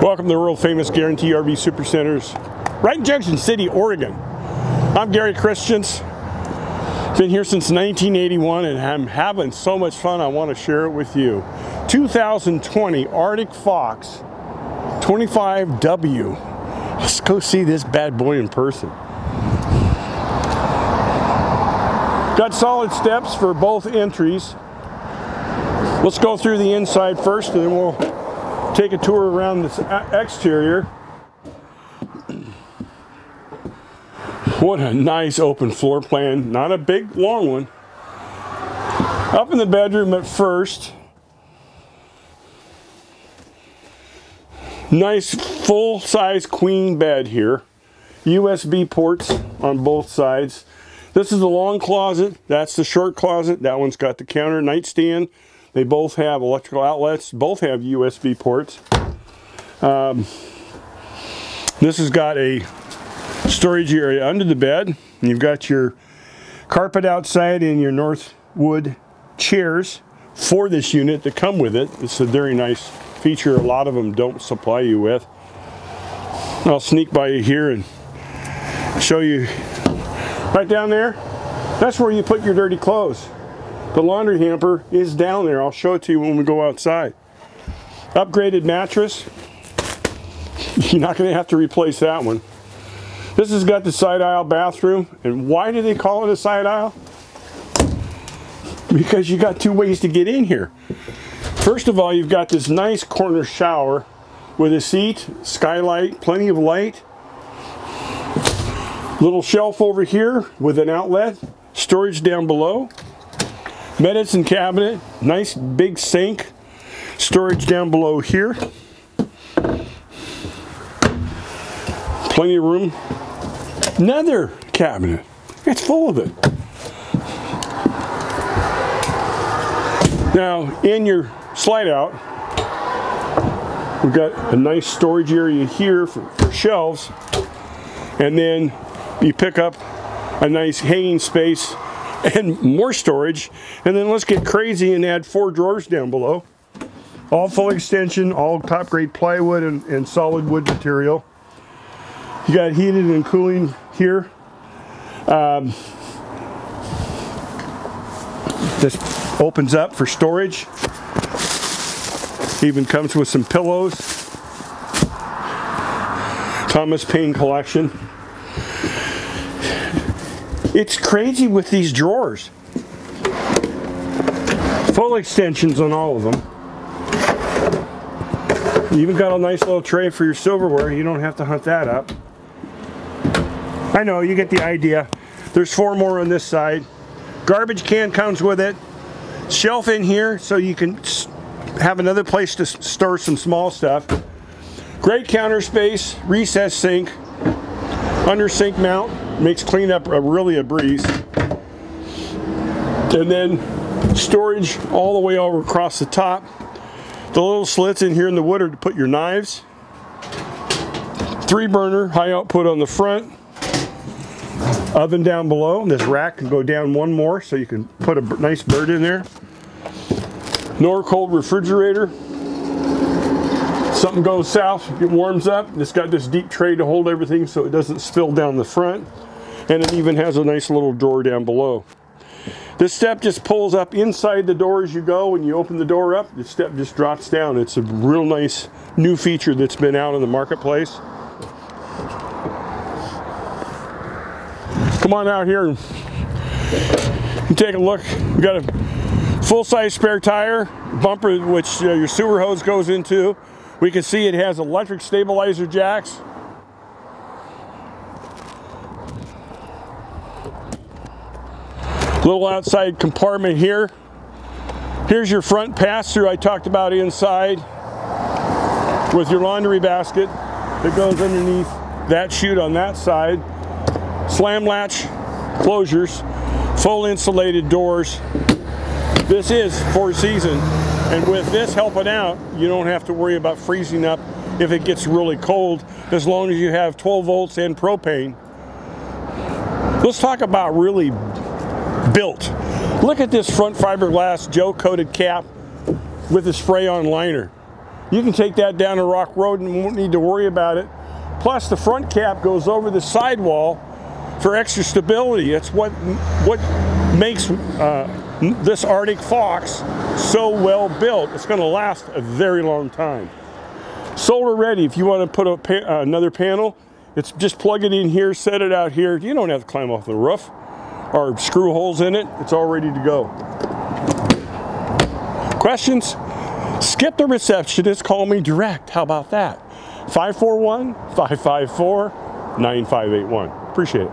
Welcome to the world famous Guaranty RV Supercenters, right in Junction City, Oregon. I'm Gary Christians. Been here since 1981 and I'm having so much fun I want to share it with you. 2020 Arctic Fox 25W. Let's go see this bad boy in person. Got solid steps for both entries. Let's go through the inside first and then we'll take a tour around this exterior. What a nice open floor plan. Not a big, long one. Up in the bedroom at first. Nice full-size queen bed here. USB ports on both sides. This is the long closet. That's the short closet. That one's got the counter nightstand. They both have electrical outlets. Both have USB ports. This has got a storage area under the bed. And you've got your carpet outside and your Northwood chairs for this unit that come with it. It's a very nice feature a lot of them don't supply you with. I'll sneak by you here and show you right down there. That's where you put your dirty clothes. The laundry hamper is down there. I'll show it to you when we go outside. Upgraded mattress. You're not going to have to replace that one. This has got the side aisle bathroom. And why do they call it a side aisle? Because you got two ways to get in here. First of all, you've got this nice corner shower with a seat, skylight, plenty of light. Little shelf over here with an outlet. Storage down below. Medicine cabinet, nice big sink, storage down below here. Plenty of room. Another cabinet, it's full of it. Now, in your slide out, we've got a nice storage area here for shelves, and then you pick up a nice hanging space and more storage, and then let's get crazy and add 4 drawers down below. All full extension, all top grade plywood and solid wood material. You got heated and cooling here. This opens up for storage. Even comes with some pillows. Thomas Paine collection. It's crazy with these drawers. Full extensions on all of them. You even got a nice little tray for your silverware. You don't have to hunt that up. I know, you get the idea. There's 4 more on this side. Garbage can comes with it. Shelf in here so you can have another place to store some small stuff. Great counter space, recessed sink, under sink mount. Makes cleanup really a breeze. And then storage all the way over across the top. The little slits in here in the wood are to put your knives. 3 burner, high output on the front. Oven down below. This rack can go down 1 more so you can put a nice bird in there. Norcold refrigerator. Something goes south, it warms up. It's got this deep tray to hold everything so it doesn't spill down the front. And it even has a nice little drawer down below. This step just pulls up inside the door as you go. When you open the door up, the step just drops down. It's a real nice new feature that's been out in the marketplace. Come on out here and take a look. We got a full-size spare tire, bumper which your sewer hose goes into. We can see it has electric stabilizer jacks. Little outside compartment here. Here's your front pass-through I talked about inside with your laundry basket that goes underneath that chute on that side. Slam latch closures, full insulated doors. This is 4-season, and with this helping out, you don't have to worry about freezing up if it gets really cold, as long as you have 12 volts and propane. Let's talk about really built. Look at this front fiberglass gel coated cap with a spray-on liner. You can take that down a rock road and won't need to worry about it. Plus, the front cap goes over the sidewall for extra stability. That's what makes this Arctic Fox so well built. It's going to last a very long time. Solar ready. If you want to put another panel, it's just plug it in here, set it out here. You don't have to climb off the roof or screw holes in it. It's all ready to go. Questions? Skip the receptionist, call me direct. How about that? 541-554-9581. Appreciate it.